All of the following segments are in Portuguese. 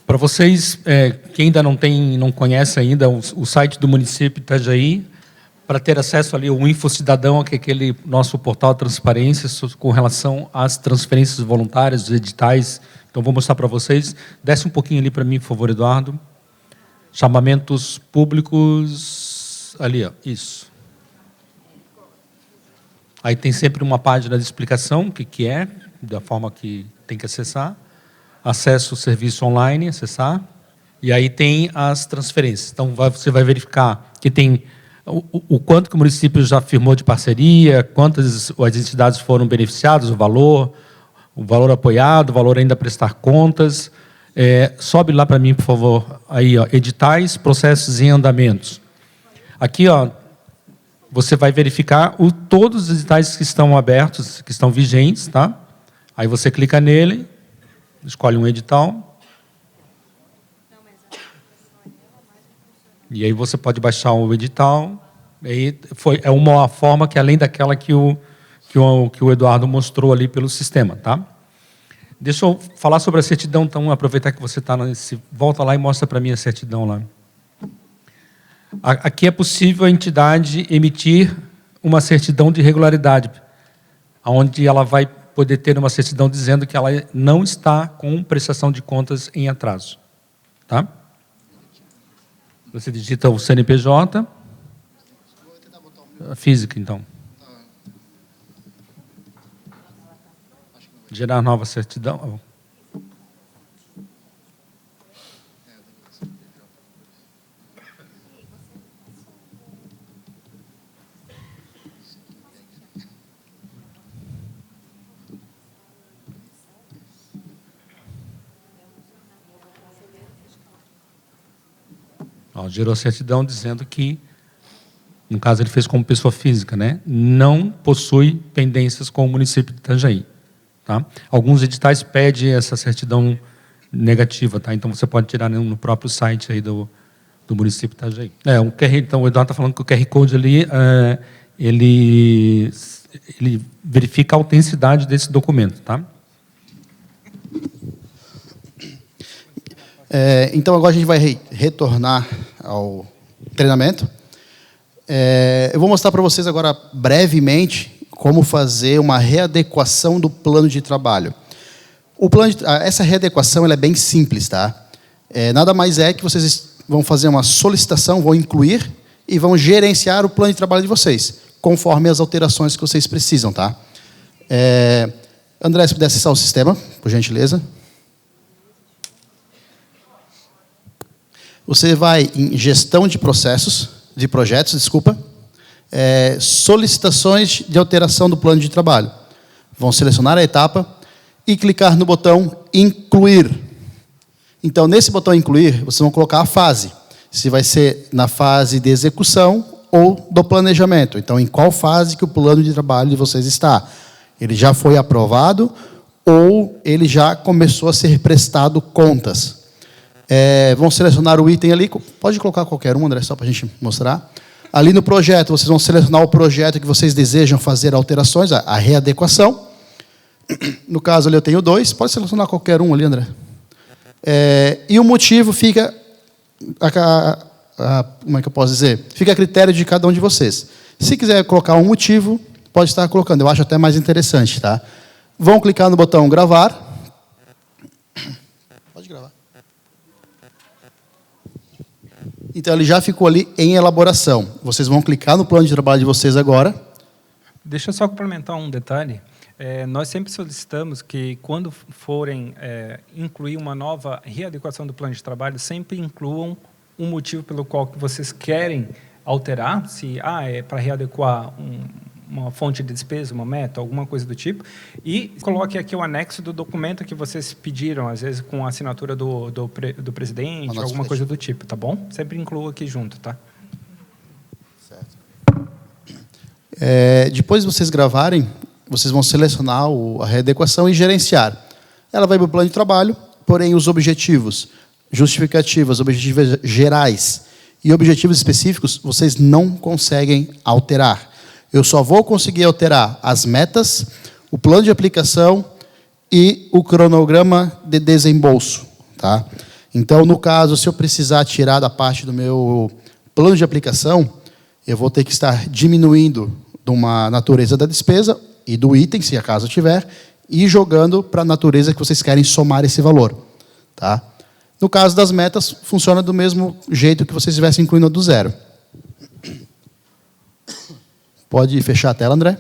Para vocês, que ainda não conhece ainda o site do município de Itajaí, para ter acesso ali ao Info Cidadão, que é aquele nosso portal de transparência com relação às transferências voluntárias, os editais. Então, vou mostrar para vocês. Desce um pouquinho ali para mim, por favor, Eduardo. Chamamentos públicos, ali, ó, isso. Aí tem sempre uma página de explicação, o que é, da forma que tem que acessar. Acesso ao serviço online, acessar. E aí tem as transferências. Então, você vai verificar que tem o quanto que o município já firmou de parceria, quantas as entidades foram beneficiadas, o valor apoiado, o valor ainda a prestar contas. Sobe lá para mim, por favor. Aí, ó, editais, processos em andamentos. Aqui, ó, você vai verificar todos os editais que estão abertos, que estão vigentes, tá? Aí você clica nele, escolhe um edital. E aí você pode baixar o edital. Aí é uma forma que, além daquela que o Eduardo mostrou ali pelo sistema, tá? Deixa eu falar sobre a certidão, então, aproveitar que você está nesse... Volta lá e mostra para mim a certidão lá. Aqui é possível a entidade emitir uma certidão de regularidade, onde ela vai poder ter uma certidão dizendo que ela não está com prestação de contas em atraso, tá? Você digita o CNPJ, a física, então. Gerar nova certidão. Gerou certidão dizendo que, no caso, ele fez como pessoa física, né? Não possui pendências com o município de Itajaí. Tá? Alguns editais pedem essa certidão negativa, tá? Então você pode tirar no próprio site aí do município de Itajaí. Então o Eduardo está falando que o QR Code ali, ele verifica a autenticidade desse documento, tá? Então agora a gente vai retornar ao treinamento. Eu vou mostrar para vocês agora brevemente como fazer uma readequação do plano de trabalho. Essa readequação ela é bem simples, tá? Nada mais é que vocês vão fazer uma solicitação, vão incluir e vão gerenciar o plano de trabalho de vocês, conforme as alterações que vocês precisam, tá? André, se puder acessar o sistema, por gentileza. Você vai em gestão de processos, de projetos, desculpa. Solicitações de alteração do plano de trabalho. Vão selecionar a etapa e clicar no botão incluir. Então, nesse botão incluir, vocês vão colocar a fase. Se vai ser na fase de execução ou do planejamento. Então, em qual fase que o plano de trabalho de vocês está? Ele já foi aprovado ou ele já começou a ser prestado contas? Vão selecionar o item ali. Pode colocar qualquer um, André, só para a gente mostrar. Ali no projeto, vocês vão selecionar o projeto que vocês desejam fazer alterações, a readequação. No caso, ali eu tenho 2. Pode selecionar qualquer um ali, André. E o motivo fica... como é que eu posso dizer? Fica a critério de cada um de vocês. Se quiser colocar um motivo, pode estar colocando. Eu acho até mais interessante, tá? Vão clicar no botão gravar. Pode gravar. Então, ele já ficou ali em elaboração. Vocês vão clicar no plano de trabalho de vocês agora. Deixa eu só complementar um detalhe. Nós sempre solicitamos que, quando forem incluir uma nova readequação do plano de trabalho, sempre incluam um motivo pelo qual que vocês querem alterar, se é para readequar uma fonte de despesa, uma meta, alguma coisa do tipo, e coloque aqui o anexo do documento que vocês pediram, às vezes com a assinatura do presidente, alguma coisa do tipo, tá bom? Sempre inclua aqui junto, tá? Certo. Depois de vocês gravarem, vocês vão selecionar a readequação e gerenciar. Ela vai para o plano de trabalho, porém os objetivos, justificativas, objetivos gerais e objetivos específicos, vocês não conseguem alterar. Eu só vou conseguir alterar as metas, o plano de aplicação e o cronograma de desembolso, tá? Então, no caso, se eu precisar tirar da parte do meu plano de aplicação, eu vou ter que estar diminuindo de uma natureza da despesa e do item, se acaso tiver, e jogando para a natureza que vocês querem somar esse valor. Tá? No caso das metas, funciona do mesmo jeito que vocês estivessem incluindo do zero. Pode fechar a tela, André.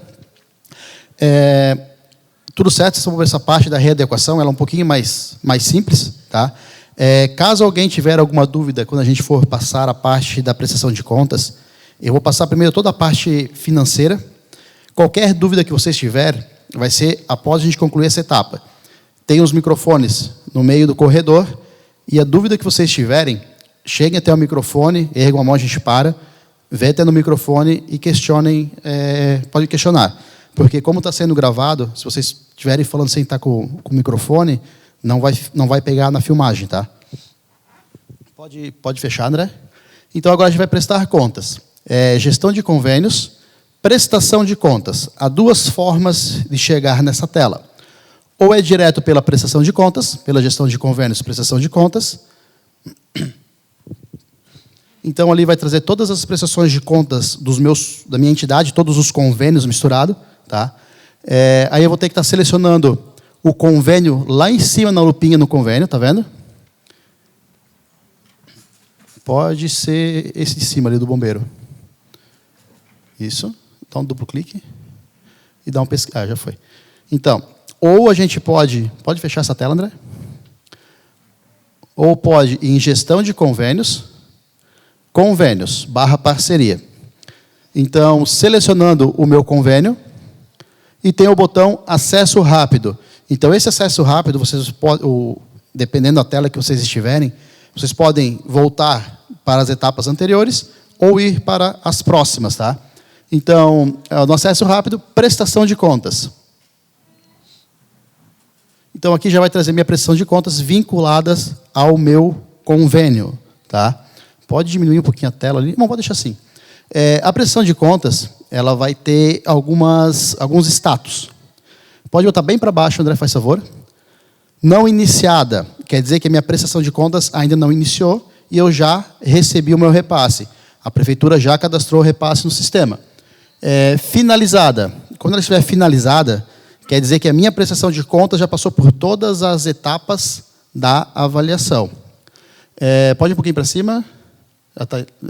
Tudo certo, sobre essa parte da readequação, ela é um pouquinho mais simples. Tá? Caso alguém tiver alguma dúvida, quando a gente for passar a parte da prestação de contas, eu vou passar primeiro toda a parte financeira. Qualquer dúvida que vocês tiverem, vai ser após a gente concluir essa etapa. Tem os microfones no meio do corredor, e a dúvida que vocês tiverem, cheguem até o microfone, ergam a mão, a gente para, vê até no microfone e questionem, pode questionar. Porque como está sendo gravado, se vocês estiverem falando sem estar com o microfone, não vai pegar na filmagem, tá? Pode fechar, André? Então, agora a gente vai prestar contas. Gestão de convênios, prestação de contas. Há duas formas de chegar nessa tela. Ou é direto pela prestação de contas, pela gestão de convênios, prestação de contas. Então, ali vai trazer todas as prestações de contas da minha entidade, todos os convênios misturados. Tá? Aí eu vou ter que estar selecionando o convênio lá em cima na lupinha no convênio, tá vendo? Pode ser esse de cima ali do bombeiro. Isso. Dá um duplo clique. E dá um pesquisa. Já foi. Então, ou a gente pode fechar essa tela, André? Ou pode ir em gestão de convênios, /parceria. Então, selecionando o meu convênio, e tem o botão acesso rápido. Então, esse acesso rápido, vocês podem, dependendo da tela que vocês estiverem, vocês podem voltar para as etapas anteriores ou ir para as próximas, tá? Então, no acesso rápido, prestação de contas. Então, aqui já vai trazer minha prestação de contas vinculadas ao meu convênio, tá? Pode diminuir um pouquinho a tela ali. Não, pode deixar assim. A prestação de contas, ela vai ter alguns status. Pode botar bem para baixo, André, faz favor. Não iniciada, quer dizer que a minha prestação de contas ainda não iniciou e eu já recebi o meu repasse. A prefeitura já cadastrou o repasse no sistema. Finalizada. Quando ela estiver finalizada, quer dizer que a minha prestação de contas já passou por todas as etapas da avaliação. Pode ir um pouquinho para cima.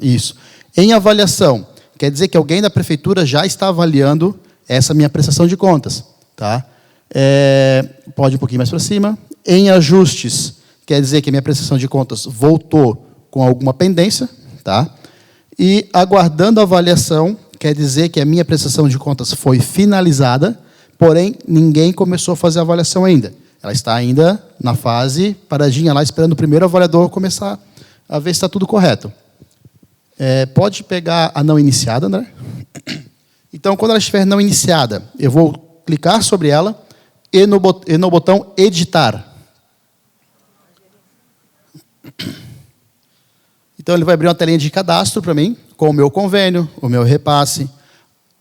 Isso. Em avaliação, quer dizer que alguém da prefeitura já está avaliando essa minha prestação de contas. Tá? Pode ir um pouquinho mais para cima. Em ajustes, quer dizer que a minha prestação de contas voltou com alguma pendência. Tá? E aguardando a avaliação, quer dizer que a minha prestação de contas foi finalizada, porém, ninguém começou a fazer a avaliação ainda. Ela está ainda na fase paradinha lá, esperando o primeiro avaliador começar a ver se está tudo correto. Pode pegar a não iniciada, André? Então, quando ela estiver não iniciada, eu vou clicar sobre ela e no botão editar. Então, ele vai abrir uma telinha de cadastro para mim, com o meu convênio, o meu repasse,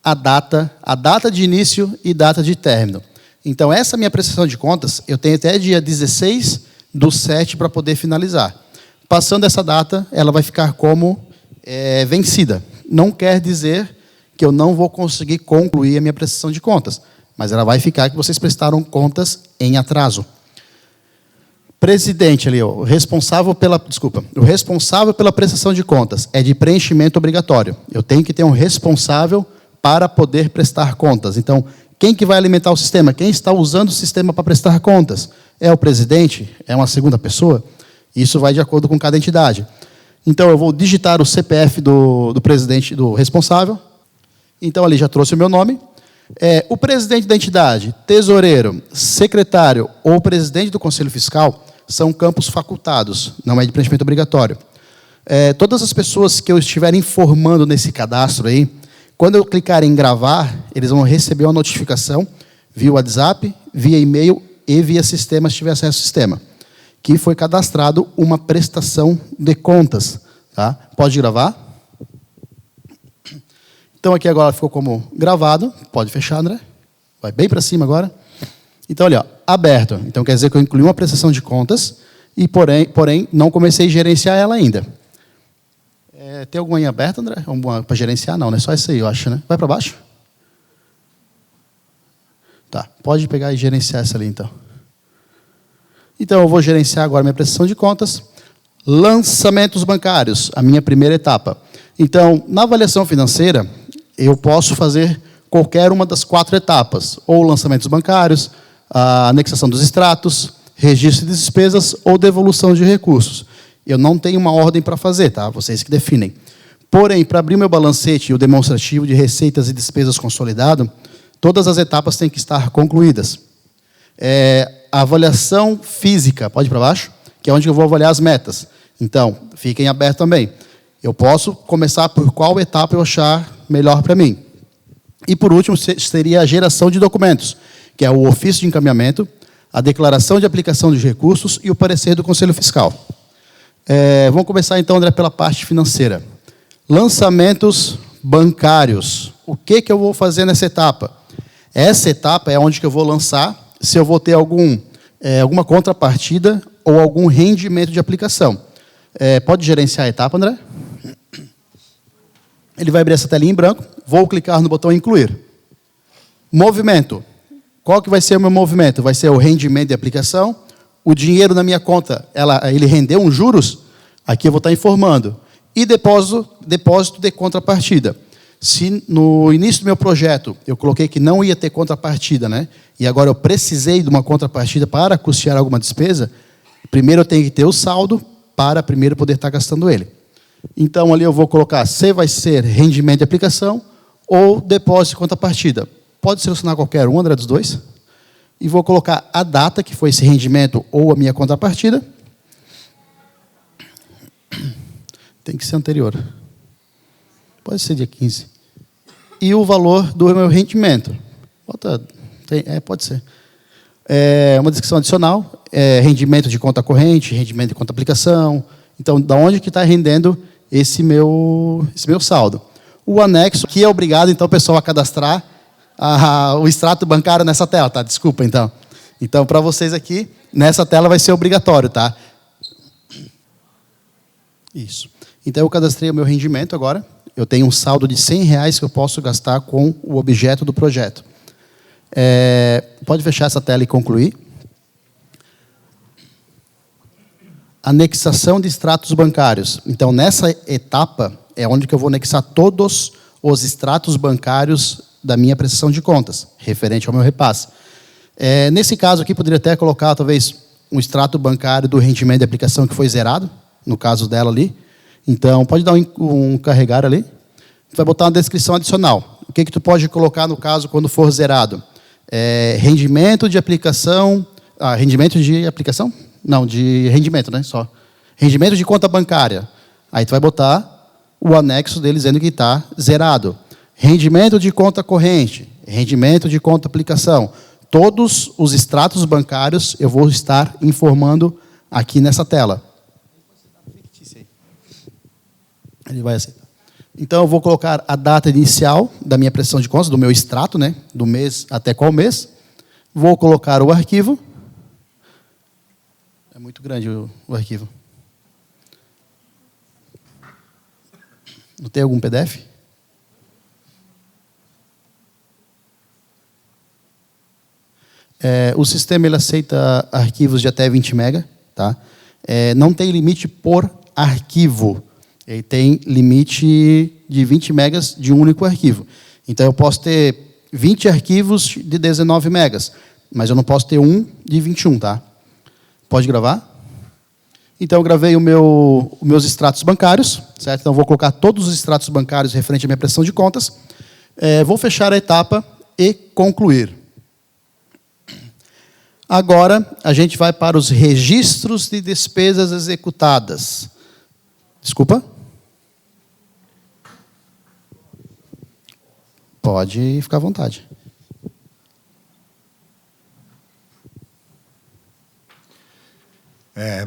a data de início e data de término. Então, essa minha prestação de contas, eu tenho até dia 16/7 para poder finalizar. Passando essa data, ela vai ficar como vencida. Não quer dizer que eu não vou conseguir concluir a minha prestação de contas, mas ela vai ficar que vocês prestaram contas em atraso. Presidente ali, o responsável pela prestação de contas é de preenchimento obrigatório. Eu tenho que ter um responsável para poder prestar contas. Então, quem que vai alimentar o sistema? Quem está usando o sistema para prestar contas? É o presidente? É uma segunda pessoa? Isso vai de acordo com cada entidade. Então, eu vou digitar o CPF do presidente, do responsável. Então, ali já trouxe o meu nome. O presidente da entidade, tesoureiro, secretário ou presidente do Conselho Fiscal são campos facultados, não é de preenchimento obrigatório. Todas as pessoas que eu estiver informando nesse cadastro aí, quando eu clicar em gravar, eles vão receber uma notificação via WhatsApp, via e-mail e via sistema, se tiver acesso ao sistema, que foi cadastrado uma prestação de contas. Tá? Pode gravar. Então, aqui agora ficou como gravado. Pode fechar, André. Vai bem para cima agora. Então, olha, aberto. Então, quer dizer que eu incluí uma prestação de contas e porém não comecei a gerenciar ela ainda. Tem alguma aí aberta, André? Para gerenciar? Não, é só essa aí, eu acho, né? Vai para baixo? Tá, pode pegar e gerenciar essa ali, então. Então, eu vou gerenciar agora minha prestação de contas. Lançamentos bancários, a minha primeira etapa. Então, na avaliação financeira, eu posso fazer qualquer uma das 4 etapas, ou lançamentos bancários, a anexação dos extratos, registro de despesas ou devolução de recursos. Eu não tenho uma ordem para fazer, tá? Vocês que definem. Porém, para abrir meu balancete e o demonstrativo de receitas e despesas consolidado, todas as etapas têm que estar concluídas. A avaliação física, pode ir para baixo, que é onde eu vou avaliar as metas. Então, fiquem abertos também. Eu posso começar por qual etapa eu achar melhor para mim. E, por último, seria a geração de documentos, que é o ofício de encaminhamento, a declaração de aplicação de recursos e o parecer do Conselho Fiscal. Vamos começar, então, André, pela parte financeira. Lançamentos bancários. O que eu vou fazer nessa etapa? Essa etapa é onde que eu vou lançar se eu vou ter alguma contrapartida ou algum rendimento de aplicação. Pode gerenciar a etapa, André? Ele vai abrir essa telinha em branco. Vou clicar no botão incluir. Movimento. Qual que vai ser o meu movimento? Vai ser o rendimento de aplicação. O dinheiro na minha conta, ele rendeu uns juros? Aqui eu vou estar informando. E depósito de contrapartida. Se no início do meu projeto eu coloquei que não ia ter contrapartida, né? E agora eu precisei de uma contrapartida para custear alguma despesa, primeiro eu tenho que ter o saldo para primeiro poder estar gastando ele. Então, ali eu vou colocar se vai ser rendimento de aplicação ou depósito de contrapartida. Pode selecionar qualquer um, André, dos dois. E vou colocar a data que foi esse rendimento ou a minha contrapartida. Tem que ser anterior. Pode ser dia 15. E o valor do meu rendimento. Pode ser. Uma descrição adicional. Rendimento de conta corrente, rendimento de conta aplicação. Então, da onde que está rendendo esse meu saldo? O anexo, que é obrigado, então, o pessoal a cadastrar o extrato bancário nessa tela, tá? Desculpa, então. Então, para vocês aqui, nessa tela vai ser obrigatório, tá? Isso. Então, eu cadastrei o meu rendimento agora. Eu tenho um saldo de R$100 que eu posso gastar com o objeto do projeto. Pode fechar essa tela e concluir. Anexação de extratos bancários. Então, nessa etapa, é onde que eu vou anexar todos os extratos bancários da minha prestação de contas, referente ao meu repasse. Nesse caso aqui, poderia até colocar, talvez, um extrato bancário do rendimento de aplicação que foi zerado, no caso dela ali. Então, pode dar um carregar ali. Tu vai botar uma descrição adicional. O que tu pode colocar, no caso, quando for zerado? Rendimento de aplicação... rendimento de aplicação? Não, de rendimento, né? Só. Rendimento de conta bancária. Aí tu vai botar o anexo dele dizendo que está zerado. Rendimento de conta corrente. Rendimento de conta aplicação. Todos os extratos bancários eu vou estar informando aqui nessa tela. Ele vai aceitar. Então, eu vou colocar a data inicial da minha prestação de contas, do meu extrato, né? Do mês até qual mês. Vou colocar o arquivo. É muito grande o arquivo. Não tem algum PDF? O sistema ele aceita arquivos de até 20 MB. Tá? Não tem limite por arquivo. Ele tem limite de 20 megas de um único arquivo. Então, eu posso ter 20 arquivos de 19 megas, mas eu não posso ter um de 21, tá? Pode gravar? Então, eu gravei os meus extratos bancários, certo? Então, eu vou colocar todos os extratos bancários referente à minha prestação de contas. Vou fechar a etapa e concluir. Agora, a gente vai para os registros de despesas executadas. Desculpa? Pode ficar à vontade.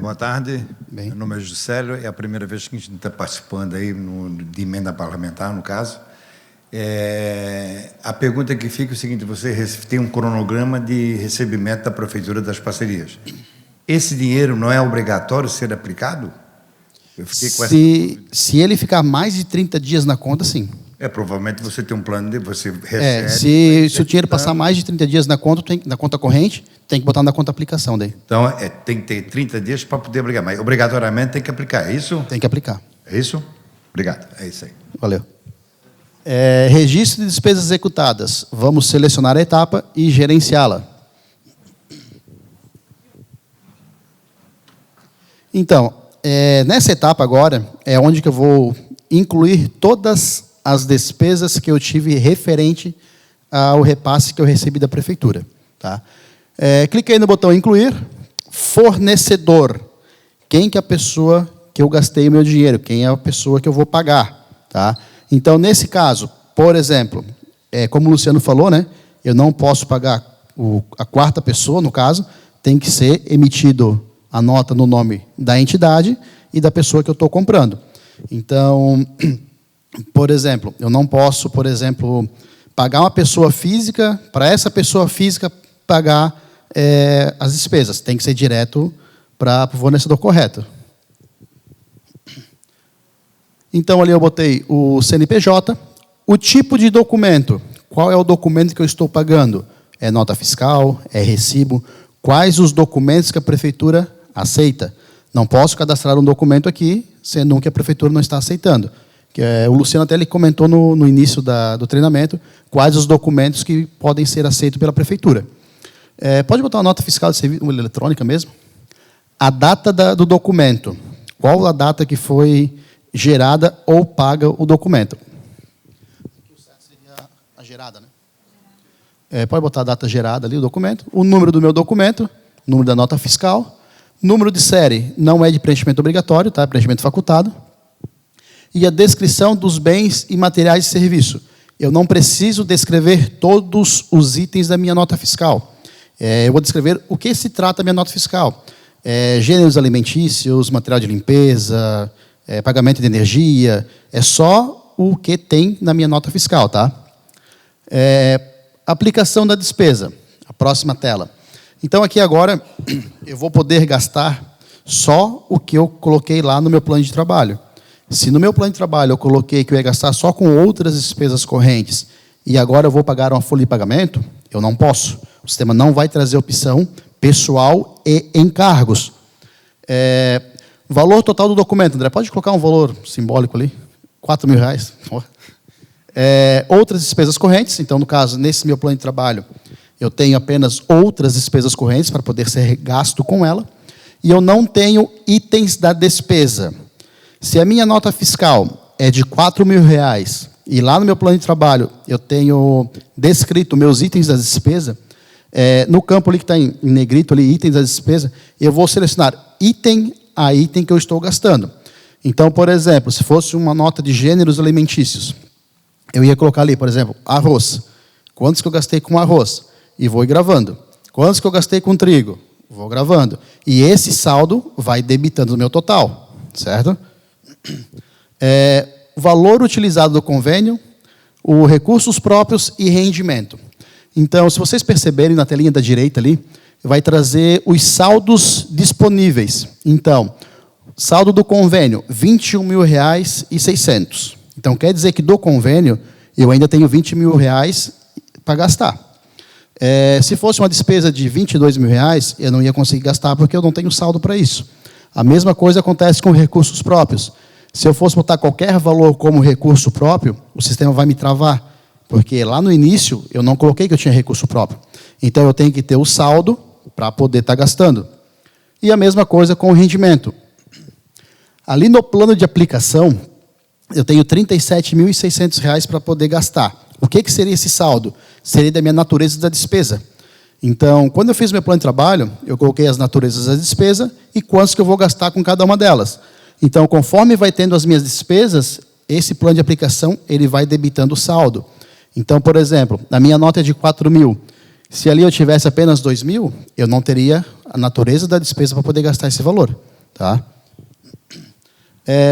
Boa tarde. Bem. Meu nome é Juscelio. É a primeira vez que a gente está participando aí de emenda parlamentar, no caso. A pergunta que fica é o seguinte: você tem um cronograma de recebimento da Prefeitura das parcerias. esse dinheiro não é obrigatório ser aplicado? Eu fiquei com essa se ele ficar mais de 30 dias na conta, sim. Provavelmente você tem um plano de você recebe. Se o dinheiro passar mais de 30 dias na conta, na conta corrente, tem que botar na conta aplicação daí. Então, tem que ter 30 dias para poder aplicar, mas obrigatoriamente tem que aplicar, é isso? Tem que aplicar. É isso? Obrigado, é isso aí. Valeu. Registro de despesas executadas. Vamos selecionar a etapa e gerenciá-la. Então, nessa etapa agora, é onde que eu vou incluir todas as despesas que eu tive referente ao repasse que eu recebi da prefeitura. Tá? Cliquei no botão incluir. Fornecedor. Quem que é a pessoa que eu gastei o meu dinheiro? Quem é a pessoa que eu vou pagar? Tá? Então, nesse caso, por exemplo, como o Luciano falou, né, eu não posso pagar a quarta pessoa, no caso, tem que ser emitido a nota no nome da entidade e da pessoa que eu estou comprando. Então, por exemplo, eu não posso, por exemplo, pagar uma pessoa física, para essa pessoa física pagar as despesas. Tem que ser direto para o fornecedor correto. Então, ali eu botei o CNPJ, o tipo de documento. Qual é o documento que eu estou pagando? É nota fiscal? É recibo? Quais os documentos que a prefeitura aceita? Não posso cadastrar um documento aqui, sendo que a prefeitura não está aceitando. O Luciano até ele comentou no início do treinamento quais os documentos que podem ser aceitos pela prefeitura. Pode botar uma nota fiscal de serviço eletrônica mesmo? A data do documento. Qual a data que foi gerada ou paga o documento? O certo seria a gerada, né? Pode botar a data gerada ali, o documento. O número do meu documento, número da nota fiscal. Número de série não é de preenchimento obrigatório, tá? É preenchimento facultado. E a descrição dos bens e materiais de serviço. Eu não preciso descrever todos os itens da minha nota fiscal. Eu vou descrever o que se trata a minha nota fiscal. Gêneros alimentícios, material de limpeza, pagamento de energia. É só o que tem na minha nota fiscal, tá? Aplicação da despesa. A próxima tela. Então, aqui agora, eu vou poder gastar só o que eu coloquei lá no meu plano de trabalho. Se no meu plano de trabalho eu coloquei que eu ia gastar só com outras despesas correntes e agora eu vou pagar uma folha de pagamento, eu não posso. O sistema não vai trazer opção pessoal e encargos. Valor total do documento. André, pode colocar um valor simbólico ali? R$4.000. Outras despesas correntes. Então, no caso, nesse meu plano de trabalho, eu tenho apenas outras despesas correntes para poder ser gasto com ela. E eu não tenho itens da despesa. Se a minha nota fiscal é de R$4.000 e lá no meu plano de trabalho eu tenho descrito meus itens da despesa, no campo ali que está em negrito, ali, itens da despesa, eu vou selecionar item a item que eu estou gastando. Então, por exemplo, se fosse uma nota de gêneros alimentícios, eu ia colocar ali, por exemplo, arroz. Quantos que eu gastei com arroz? E vou ir gravando. Quantos que eu gastei com trigo? Vou gravando. E esse saldo vai debitando o meu total, certo? Valor utilizado do convênio, os recursos próprios e rendimento. Então, se vocês perceberem na telinha da direita ali, vai trazer os saldos disponíveis. Então, saldo do convênio, R$21.600. Então, quer dizer que do convênio, eu ainda tenho R$20.000 para gastar. Se fosse uma despesa de R$22.000, eu não ia conseguir gastar porque eu não tenho saldo para isso. A mesma coisa acontece com recursos próprios. Se eu fosse botar qualquer valor como recurso próprio, o sistema vai me travar, porque lá no início eu não coloquei que eu tinha recurso próprio. Então eu tenho que ter o saldo para poder estar gastando. E a mesma coisa com o rendimento. Ali no plano de aplicação, eu tenho R$37.600 para poder gastar. O que seria esse saldo? Seria da minha natureza da despesa. Então, quando eu fiz meu plano de trabalho, eu coloquei as naturezas da despesa e quantos que eu vou gastar com cada uma delas. Então, conforme vai tendo as minhas despesas, esse plano de aplicação ele vai debitando o saldo. Então, por exemplo, a minha nota é de 4.000. Se ali eu tivesse apenas 2.000, eu não teria a natureza da despesa para poder gastar esse valor. Tá?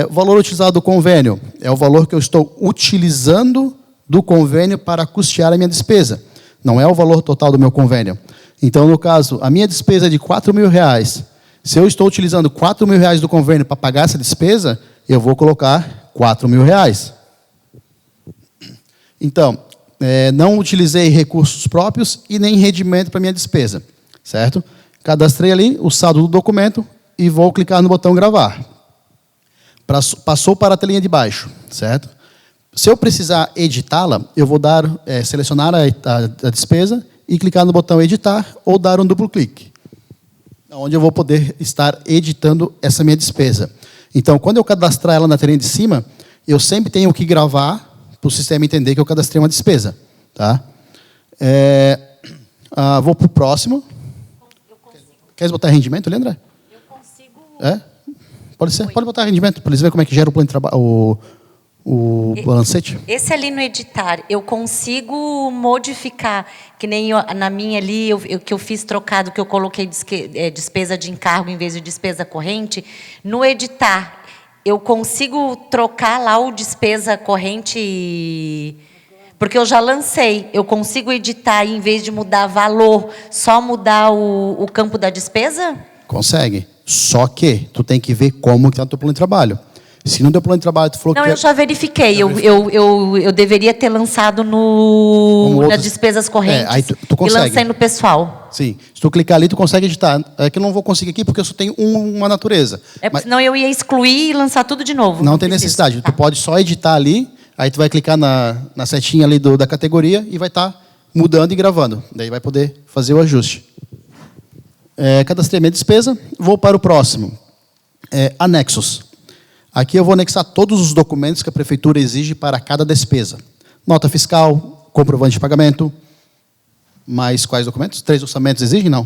O valor utilizado do convênio é o valor que eu estou utilizando do convênio para custear a minha despesa. Não é o valor total do meu convênio. Então, no caso, a minha despesa é de R$4.000. Se eu estou utilizando R$4.000 do convênio para pagar essa despesa, eu vou colocar R$4.000. Então, não utilizei recursos próprios e nem rendimento para minha despesa, certo? Cadastrei ali o saldo do documento e vou clicar no botão gravar. Passou para a telinha de baixo, certo? Se eu precisar editá-la, eu vou selecionar a despesa e clicar no botão editar ou dar um duplo clique, onde eu vou poder estar editando essa minha despesa. Então, quando eu cadastrar ela na telinha de cima, eu sempre tenho que gravar para o sistema entender que eu cadastrei uma despesa. Tá? Vou para o próximo. Quer botar rendimento, Leandra? Eu consigo... Pode ser, pode botar rendimento, para eles verem como é que gera o plano de trabalho, o balancete. Esse ali no editar, eu consigo modificar, que nem na minha ali, que eu fiz trocado, que eu coloquei despesa de encargo em vez de despesa corrente. No editar, eu consigo trocar lá o despesa corrente, porque eu já lancei. Eu consigo editar, em vez de mudar valor, só mudar o campo da despesa? Consegue. Só que tu tem que ver como está o teu plano de trabalho. Se no teu plano de trabalho tu falou não, que... eu já verifiquei. Eu deveria ter lançado nas despesas correntes aí tu consegue. E lancei no pessoal. Sim. Se tu clicar ali, tu consegue editar. É que eu não vou conseguir aqui porque eu só tenho uma natureza. Porque senão eu ia excluir e lançar tudo de novo. Não tem necessidade. Tá. Tu pode só editar ali, aí tu vai clicar na setinha ali da categoria e vai estar mudando e gravando. Daí vai poder fazer o ajuste. Cadastrei minha despesa. Vou para o próximo. Anexos. Aqui eu vou anexar todos os documentos que a prefeitura exige para cada despesa. Nota fiscal, comprovante de pagamento. Mais quais documentos? 3 orçamentos exigem, não?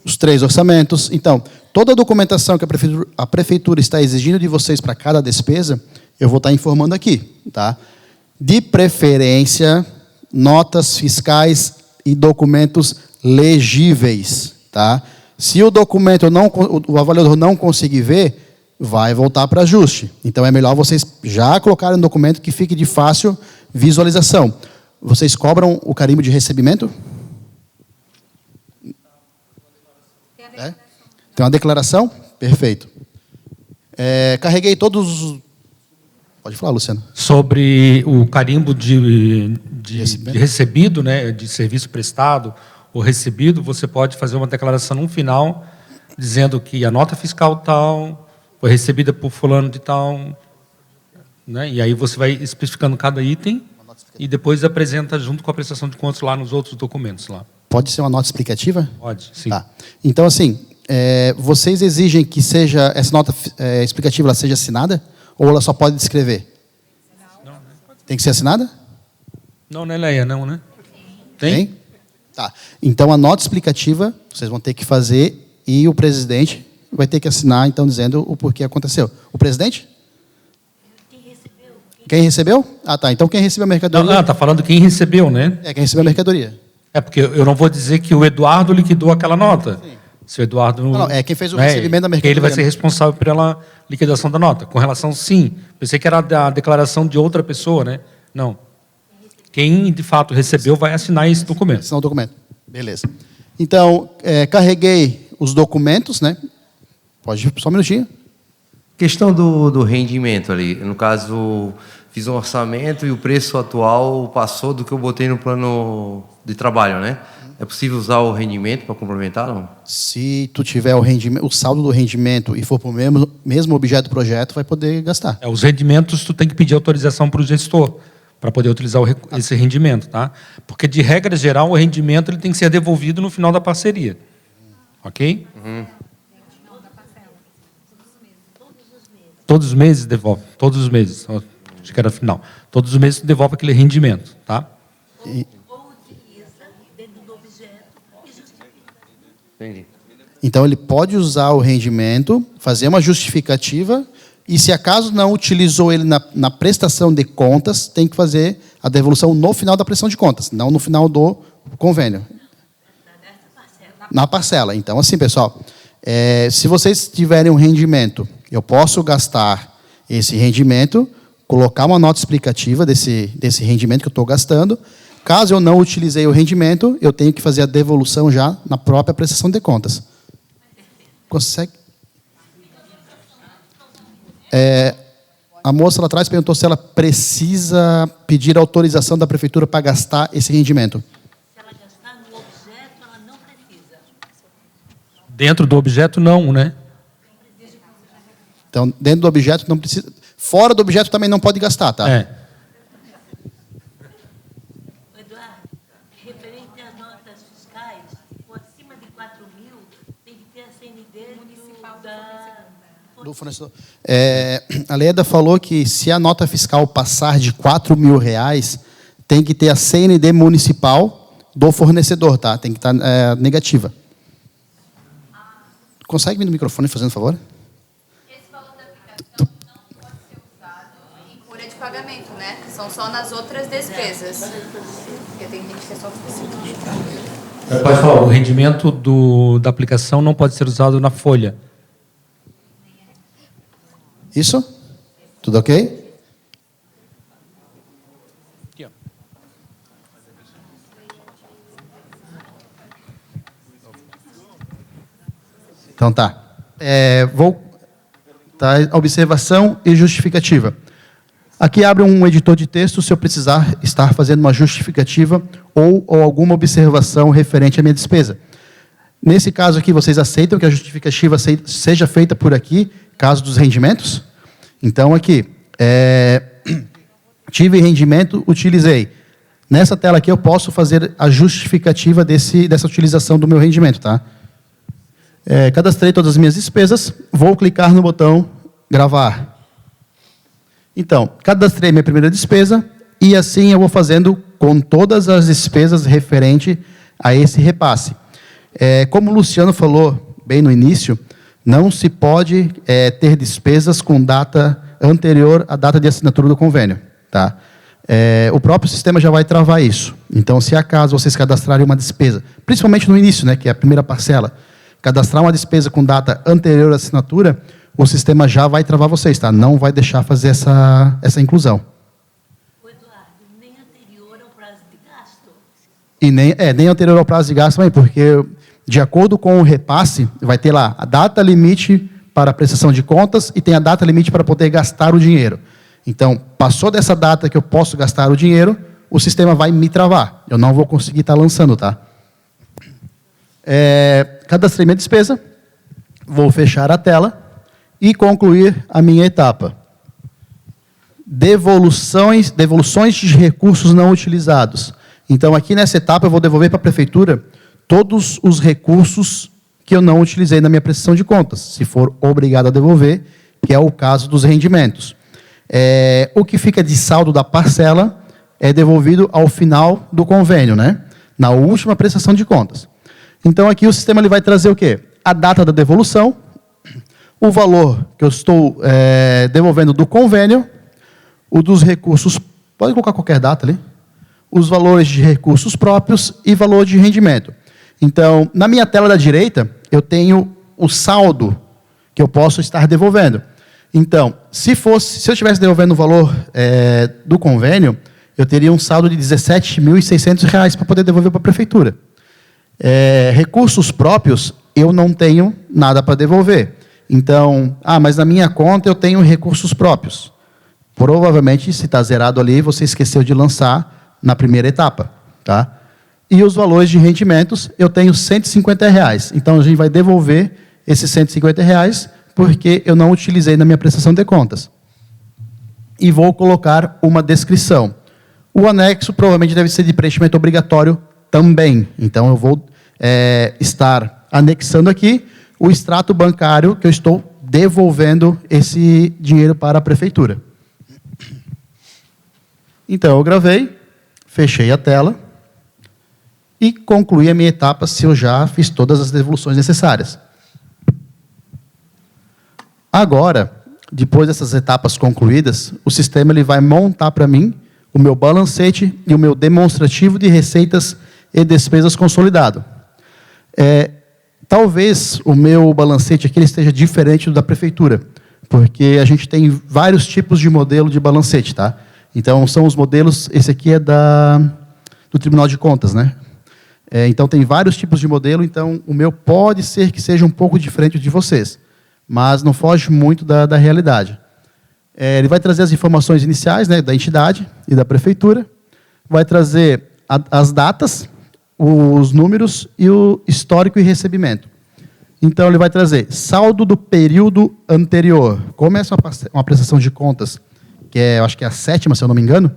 Os 3 orçamentos. Então, toda a documentação que a prefeitura está exigindo de vocês para cada despesa, eu vou estar informando aqui. Tá? De preferência, notas fiscais e documentos legíveis. Tá? Se o documento o avaliador não conseguir ver, vai voltar para ajuste. Então, é melhor vocês já colocarem um documento que fique de fácil visualização. Vocês cobram o carimbo de recebimento? Tem uma declaração? Perfeito. Carreguei todos... Pode falar, Luciano. Sobre o carimbo de recebido, né, de serviço prestado ou recebido, você pode fazer uma declaração no final, dizendo que a nota fiscal tal foi recebida por fulano de tal, né? E aí você vai especificando cada item e depois apresenta junto com a prestação de contas lá nos outros documentos lá. Pode ser uma nota explicativa? Pode, sim. Tá. Então, assim, vocês exigem que essa nota explicativa ela seja assinada ou ela só pode descrever? Não. Tem que ser assinada? Não, né, Leia? Não, né? Tem? Tá. Então, a nota explicativa vocês vão ter que fazer e o presidente vai ter que assinar, então, dizendo o porquê aconteceu. O presidente? Quem recebeu? Ah, tá. Então, quem recebeu a mercadoria... Não, está falando quem recebeu, né? Quem recebeu a mercadoria. Porque eu não vou dizer que o Eduardo liquidou aquela nota. Sim. Se o Eduardo... Não, quem fez o recebimento da mercadoria. Ele vai ser responsável pela liquidação da nota. Com relação, sim. Pensei que era a declaração de outra pessoa, né? Não. Quem, de fato, recebeu vai assinar esse documento. Assinar o documento. Beleza. Então, carreguei os documentos, né? Pode ir só um minutinho. Questão do rendimento ali. No caso, fiz um orçamento e o preço atual passou do que eu botei no plano de trabalho, né? É possível usar o rendimento para complementar, não? Se tu tiver o saldo do rendimento e for para o mesmo objeto do projeto, vai poder gastar. Os rendimentos, tu tem que pedir autorização para o gestor para poder utilizar esse rendimento, tá? Porque, de regra geral, o rendimento ele tem que ser devolvido no final da parceria. Ok? Uhum. Todos os meses devolve. Todos os meses. Acho que era final. Todos os meses devolve aquele rendimento, tá? Entendi. Então, ele pode usar o rendimento, fazer uma justificativa, e se acaso não utilizou ele na prestação de contas, tem que fazer a devolução no final da prestação de contas, não no final do convênio. Na parcela. Então, assim, pessoal, se vocês tiverem um rendimento, eu posso gastar esse rendimento, colocar uma nota explicativa desse rendimento que eu estou gastando. Caso eu não utilizei o rendimento, eu tenho que fazer a devolução já na própria prestação de contas. Consegue? A moça lá atrás perguntou se ela precisa pedir autorização da prefeitura para gastar esse rendimento. Se ela gastar no objeto, ela não precisa. Dentro do objeto, não, né? Então, dentro do objeto não precisa. Fora do objeto também não pode gastar, tá? É. Eduardo, referente às notas fiscais, por acima de 4 mil, tem que ter a CND municipal Do fornecedor. A Leda falou que se a nota fiscal passar de R$4.000, tem que ter a CND municipal do fornecedor, tá? Tem que estar negativa. Consegue vir no microfone, fazendo favor? Esse valor da aplicação não pode ser usado em folha de pagamento, né? São só nas outras despesas. Porque tem gente que é só Pode falar. O rendimento da aplicação não pode ser usado na folha. Isso? Tudo ok? Então tá. Observação e justificativa. Aqui abre um editor de texto se eu precisar estar fazendo uma justificativa ou alguma observação referente à minha despesa. Nesse caso aqui, vocês aceitam que a justificativa seja feita por aqui, caso dos rendimentos? Então, aqui, tive rendimento, utilizei. Nessa tela aqui, eu posso fazer a justificativa dessa utilização do meu rendimento, tá? Cadastrei todas as minhas despesas, vou clicar no botão gravar. Então, cadastrei minha primeira despesa e assim eu vou fazendo com todas as despesas referente a esse repasse. Como o Luciano falou bem no início, não se pode ter despesas com data anterior à data de assinatura do convênio. Tá? O próprio sistema já vai travar isso. Então, se acaso vocês cadastrarem uma despesa, principalmente no início, né, que é a primeira parcela, cadastrar uma despesa com data anterior à assinatura, o sistema já vai travar vocês, tá? Não vai deixar fazer essa inclusão. O Eduardo, nem anterior ao prazo de gasto. E nem anterior ao prazo de gasto também, porque, de acordo com o repasse, vai ter lá a data limite para a prestação de contas e tem a data limite para poder gastar o dinheiro. Então, passou dessa data que eu posso gastar o dinheiro, o sistema vai me travar. Eu não vou conseguir estar lançando, tá? Cadastrei minha despesa, vou fechar a tela e concluir a minha etapa. Devoluções de recursos não utilizados. Então, aqui nessa etapa, eu vou devolver para a prefeitura todos os recursos que eu não utilizei na minha prestação de contas, se for obrigado a devolver, que é o caso dos rendimentos. O que fica de saldo da parcela é devolvido ao final do convênio, né? Na última prestação de contas. Então, aqui o sistema ele vai trazer o quê? A data da devolução, o valor que eu estou devolvendo do convênio, o dos recursos, pode colocar qualquer data ali, os valores de recursos próprios e valor de rendimento. Então, na minha tela da direita, eu tenho o saldo que eu posso estar devolvendo. Então, se eu estivesse devolvendo o valor do convênio, eu teria um saldo de R$ 17.600 para poder devolver para a prefeitura. Recursos próprios, eu não tenho nada para devolver. Então, mas na minha conta eu tenho recursos próprios. Provavelmente, se está zerado ali, você esqueceu de lançar na primeira etapa. Tá? E os valores de rendimentos, eu tenho R$ 150. Então, a gente vai devolver esses R$ 150 porque eu não utilizei na minha prestação de contas. E vou colocar uma descrição. O anexo provavelmente deve ser de preenchimento obrigatório também. Então, eu vou estar anexando aqui o extrato bancário que eu estou devolvendo esse dinheiro para a prefeitura. Então, eu gravei, fechei a tela e concluí a minha etapa se eu já fiz todas as devoluções necessárias. Agora, depois dessas etapas concluídas, o sistema ele vai montar para mim o meu balancete e o meu demonstrativo de receitas e despesas consolidado. Talvez o meu balancete aqui ele esteja diferente do da prefeitura, porque a gente tem vários tipos de modelo de balancete, tá? Então, são os modelos, esse aqui é do Tribunal de Contas, né? Então, tem vários tipos de modelo, então o meu pode ser que seja um pouco diferente de vocês, mas não foge muito da realidade. Ele vai trazer as informações iniciais, né, da entidade e da prefeitura, vai trazer as datas, os números e o histórico e recebimento. Então, ele vai trazer saldo do período anterior. Como essa é uma prestação de contas, que eu acho que é a 7ª, se eu não me engano,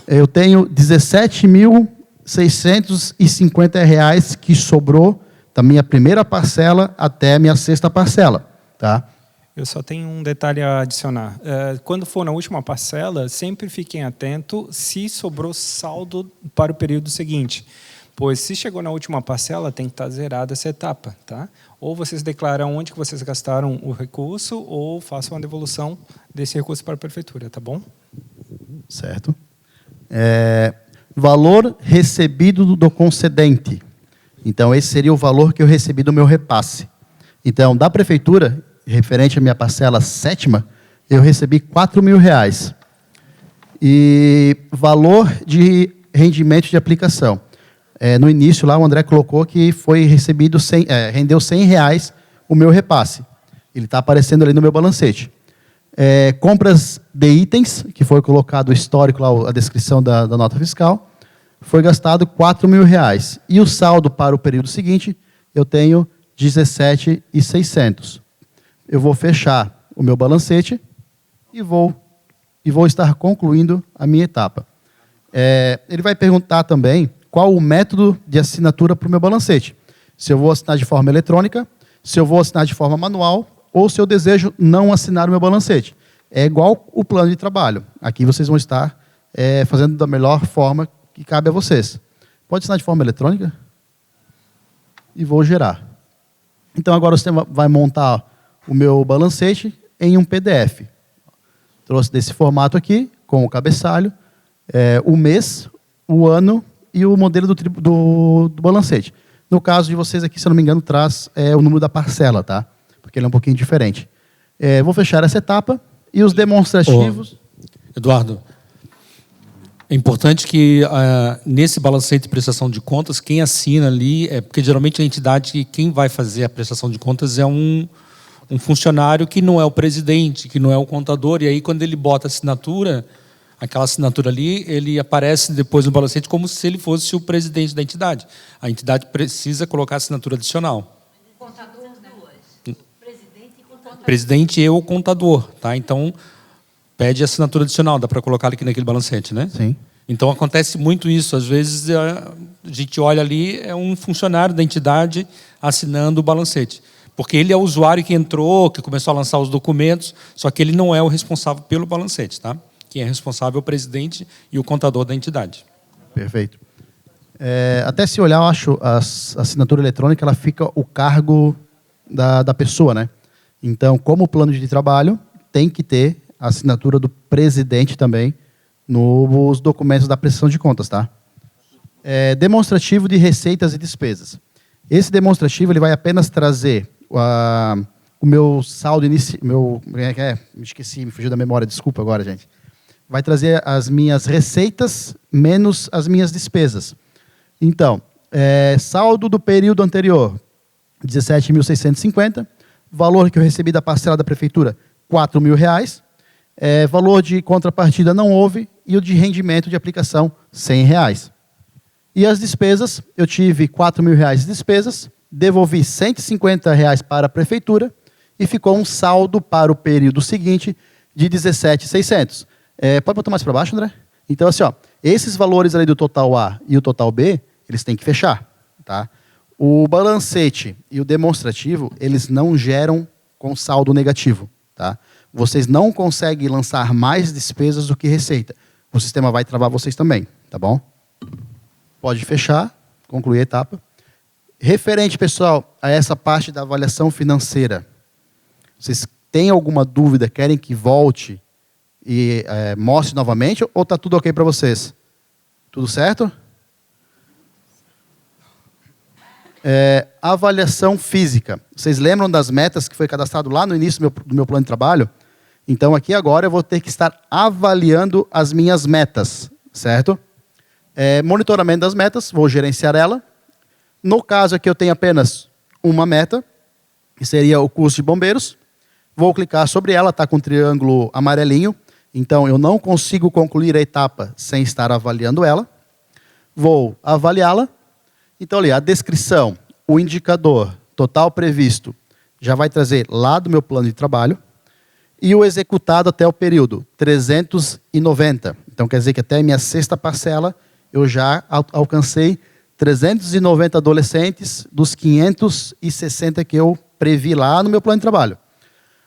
eu tenho R$ 17.650 que sobrou da minha primeira parcela até a minha 6ª parcela. Tá? Eu só tenho um detalhe a adicionar. Quando for na última parcela, sempre fiquem atentos se sobrou saldo para o período seguinte. Pois se chegou na última parcela, tem que estar zerada essa etapa. Tá? Ou vocês declaram onde que vocês gastaram o recurso, ou façam a devolução desse recurso para a prefeitura, tá bom? Certo. Valor recebido do concedente. Então, esse seria o valor que eu recebi do meu repasse. Então, da prefeitura, referente à minha parcela 7ª, eu recebi R$ 4.000. E valor de rendimento de aplicação. No início, lá, o André colocou que foi recebido rendeu R$ 100 o meu repasse. Ele está aparecendo ali no meu balancete. Compras de itens, que foi colocado o histórico, lá, a descrição da nota fiscal, foi gastado R$ 4.000. E o saldo para o período seguinte, eu tenho R$ 17.600. Eu vou fechar o meu balancete e vou estar concluindo a minha etapa. Ele vai perguntar também qual o método de assinatura para o meu balancete. Se eu vou assinar de forma eletrônica, se eu vou assinar de forma manual, ou se eu desejo não assinar o meu balancete. É igual o plano de trabalho. Aqui vocês vão estar fazendo da melhor forma que cabe a vocês. Pode assinar de forma eletrônica? E vou gerar. Então, agora você vai montar o meu balancete em um PDF. Trouxe desse formato aqui, com o cabeçalho, o mês, o ano e o modelo do balancete. No caso de vocês aqui, se eu não me engano, traz o número da parcela, tá? Porque ele é um pouquinho diferente. Vou fechar essa etapa e os demonstrativos... Eduardo, é importante que nesse balancete de prestação de contas, quem assina ali, porque geralmente a entidade, quem vai fazer a prestação de contas é um funcionário que não é o presidente, que não é o contador, e aí quando ele bota a assinatura, aquela assinatura ali, ele aparece depois no balancete como se ele fosse o presidente da entidade. A entidade precisa colocar a assinatura adicional. Contador, né? Presidente e contador. Presidente e o contador, tá? Então, pede assinatura adicional, dá para colocar aqui naquele balancete, né? Sim. Então, acontece muito isso. Às vezes, a gente olha ali, é um funcionário da entidade assinando o balancete. Porque ele é o usuário que entrou, que começou a lançar os documentos, só que ele não é o responsável pelo balancete, tá? Quem é responsável é o presidente e o contador da entidade. Perfeito. Até se olhar, eu acho, a assinatura eletrônica, ela fica o cargo da pessoa, né? Então, como plano de trabalho, tem que ter a assinatura do presidente também nos documentos da prestação de contas, tá? Demonstrativo de receitas e despesas. Esse demonstrativo ele vai apenas trazer o meu saldo inicial... Me esqueci, me fugiu da memória, desculpa agora, gente. Vai trazer as minhas receitas menos as minhas despesas. Então, saldo do período anterior, R$ 17.650. Valor que eu recebi da parcela da prefeitura, R$ 4.000. Valor de contrapartida não houve. E o de rendimento de aplicação, R$ 100. E as despesas, eu tive R$ 4.000 de despesas, devolvi R$ 150 para a prefeitura e ficou um saldo para o período seguinte de R$ 17.600. Pode botar mais para baixo, André? Então, assim, ó, esses valores ali do total A e o total B, eles têm que fechar. Tá? O balancete e o demonstrativo, eles não geram com saldo negativo. Tá? Vocês não conseguem lançar mais despesas do que receita. O sistema vai travar vocês também. Tá bom? Pode fechar, concluir a etapa. Referente, pessoal, a essa parte da avaliação financeira, vocês têm alguma dúvida, querem que volte e mostre novamente, ou está tudo ok para vocês? Tudo certo? Avaliação física. Vocês lembram das metas que foi cadastrado lá no início do meu plano de trabalho? Então, aqui agora eu vou ter que estar avaliando as minhas metas, certo? Monitoramento das metas, vou gerenciar ela, No caso aqui eu tenho apenas uma meta, que seria o curso de bombeiros. Vou clicar sobre ela, está com um triângulo amarelinho. Então, eu não consigo concluir a etapa sem estar avaliando ela. Vou avaliá-la. Então, ali, a descrição, o indicador total previsto, já vai trazer lá do meu plano de trabalho. E o executado até o período, 390. Então, quer dizer que até a minha sexta parcela, eu já alcancei 390 adolescentes dos 560 que eu previ lá no meu plano de trabalho.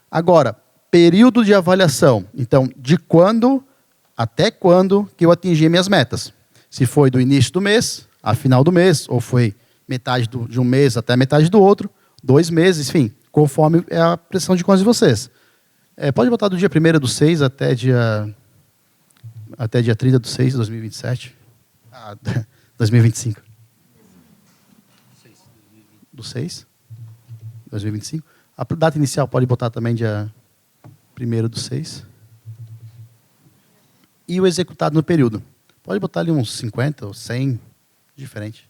Agora, período de avaliação. Então, de quando até quando que eu atingi minhas metas. Se foi do início do mês a final do mês, ou foi metade de um mês até metade do outro, 2 meses, enfim, conforme é a pressão de contas de vocês. Pode botar do dia 1º/6 até dia 30/6 de 2027. 2025. Do 6? 2025. A data inicial pode botar também dia 1º/6. E o executado no período. Pode botar ali uns 50 ou 100, diferente.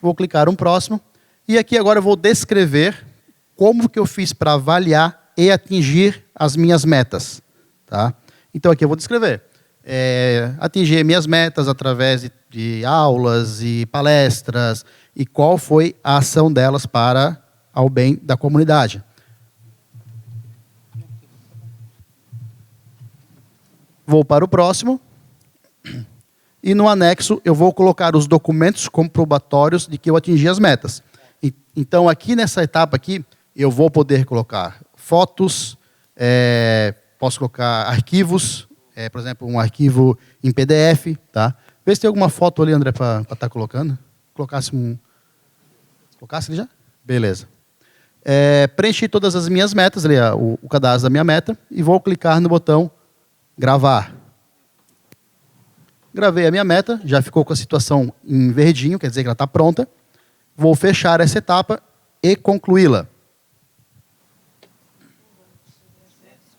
Vou clicar um próximo. E aqui agora eu vou descrever como que eu fiz para avaliar e atingir as minhas metas. Tá? Então aqui eu vou descrever. Atingir minhas metas através de aulas e palestras e qual foi a ação delas para ao bem da comunidade. Vou para o próximo. E no anexo eu vou colocar os documentos comprobatórios de que eu atingi as metas. Então aqui nessa etapa aqui eu vou poder colocar fotos, posso colocar arquivos, por exemplo, um arquivo em PDF, tá? Vê se tem alguma foto ali, André, para estar colocando. Colocasse ele já? Beleza. Preenchi todas as minhas metas, ali, o cadastro da minha meta, e vou clicar no botão gravar. Gravei a minha meta, já ficou com a situação em verdinho, quer dizer que ela está pronta. Vou fechar essa etapa e concluí-la.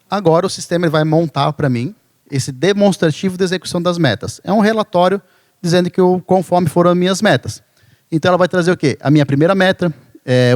Agora o sistema vai montar para mim esse demonstrativo de execução das metas. É um relatório dizendo que conforme foram as minhas metas. Então ela vai trazer o quê? A minha primeira meta,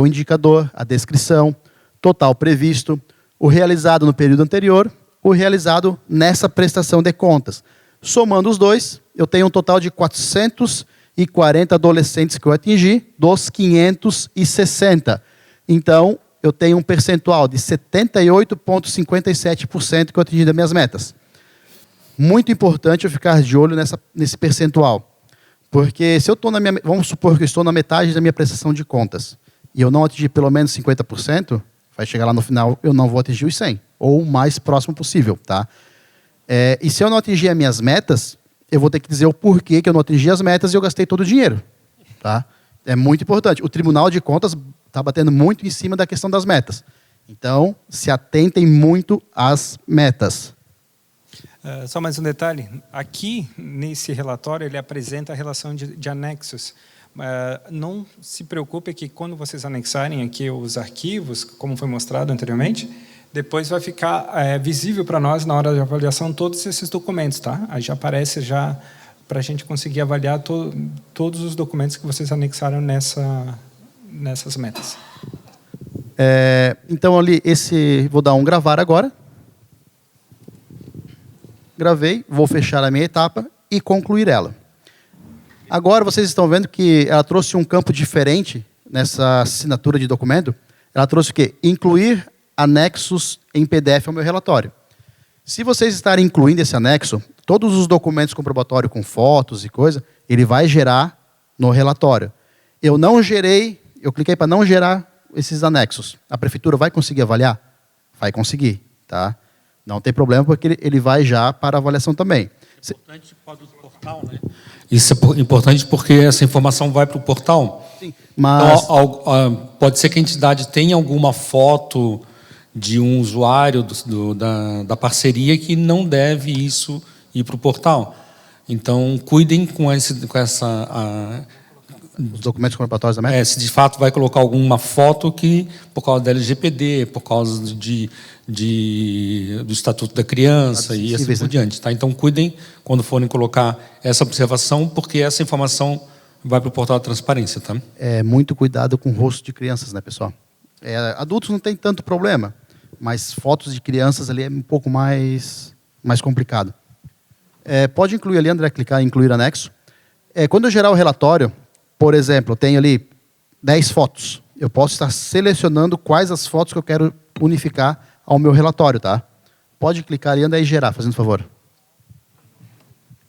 o indicador, a descrição, total previsto, o realizado no período anterior, o realizado nessa prestação de contas. Somando os dois, eu tenho um total de 440 adolescentes que eu atingi, dos 560. Então, eu tenho um percentual de 78,57% que eu atingi das minhas metas. Muito importante eu ficar de olho nesse percentual. Porque se eu estou vamos supor que eu estou na metade da minha prestação de contas, e eu não atingir pelo menos 50%, vai chegar lá no final, eu não vou atingir os 100, ou o mais próximo possível, tá? E se eu não atingir as minhas metas, eu vou ter que dizer o porquê que eu não atingi as metas e eu gastei todo o dinheiro. Tá? É muito importante. O Tribunal de Contas está batendo muito em cima da questão das metas. Então, se atentem muito às metas. Só mais um detalhe. Aqui, nesse relatório, ele apresenta a relação de anexos. Não se preocupe que quando vocês anexarem aqui os arquivos, como foi mostrado anteriormente, depois vai ficar visível para nós, na hora de avaliação, todos esses documentos, tá? Aí já aparece para a gente conseguir avaliar todos os documentos que vocês anexaram nessas metas. Então, ali, vou dar um gravar agora. Gravei, vou fechar a minha etapa e concluir ela. Agora, vocês estão vendo que ela trouxe um campo diferente nessa assinatura de documento. Ela trouxe o quê? Incluir anexos em PDF ao meu relatório. Se vocês estarem incluindo esse anexo, todos os documentos comprobatórios com fotos e coisa, ele vai gerar no relatório. Eu cliquei para não gerar esses anexos. A prefeitura vai conseguir avaliar? Vai conseguir, tá? Não tem problema, porque ele vai já para avaliação também. É importante para o portal, né? Isso é importante porque essa informação vai para o portal. Sim, mas... Então, pode ser que a entidade tenha alguma foto de um usuário da parceria que não deve isso ir para o portal. Então, cuidem com essa... Os documentos comprobatórios da meta? Se de fato vai colocar alguma foto que, por causa da LGPD, por causa do Estatuto da Criança e assim por diante. Tá? Então, cuidem quando forem colocar essa observação, porque essa informação Vai para o portal da transparência, tá? Muito cuidado com o rosto de crianças, né, pessoal? Adultos não tem tanto problema, mas fotos de crianças ali é um pouco mais complicado. Pode incluir ali, André, clicar em incluir anexo. Quando eu gerar o relatório, por exemplo, eu tenho ali 10 fotos. Eu posso estar selecionando quais as fotos que eu quero unificar ao meu relatório, tá? Pode clicar ali, André, e gerar, fazendo favor.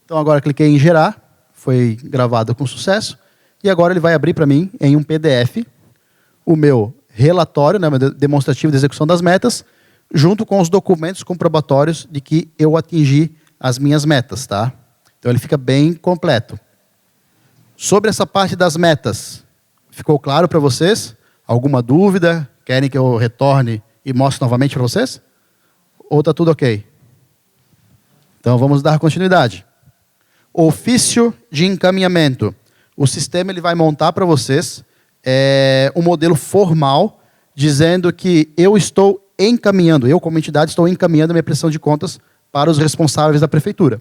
Então, agora cliquei em gerar, foi gravado com sucesso, e agora ele vai abrir para mim, em um PDF, o meu relatório, né, meu demonstrativo de execução das metas, junto com os documentos comprobatórios de que eu atingi as minhas metas, tá? Então, ele fica bem completo. Sobre essa parte das metas, ficou claro para vocês? Alguma dúvida? Querem que eu retorne e mostre novamente para vocês? Ou está tudo ok? Então, vamos dar continuidade. Ofício de encaminhamento. O sistema ele vai montar para vocês um modelo formal, dizendo que eu estou encaminhando, eu como entidade estou encaminhando a minha prestação de contas para os responsáveis da prefeitura.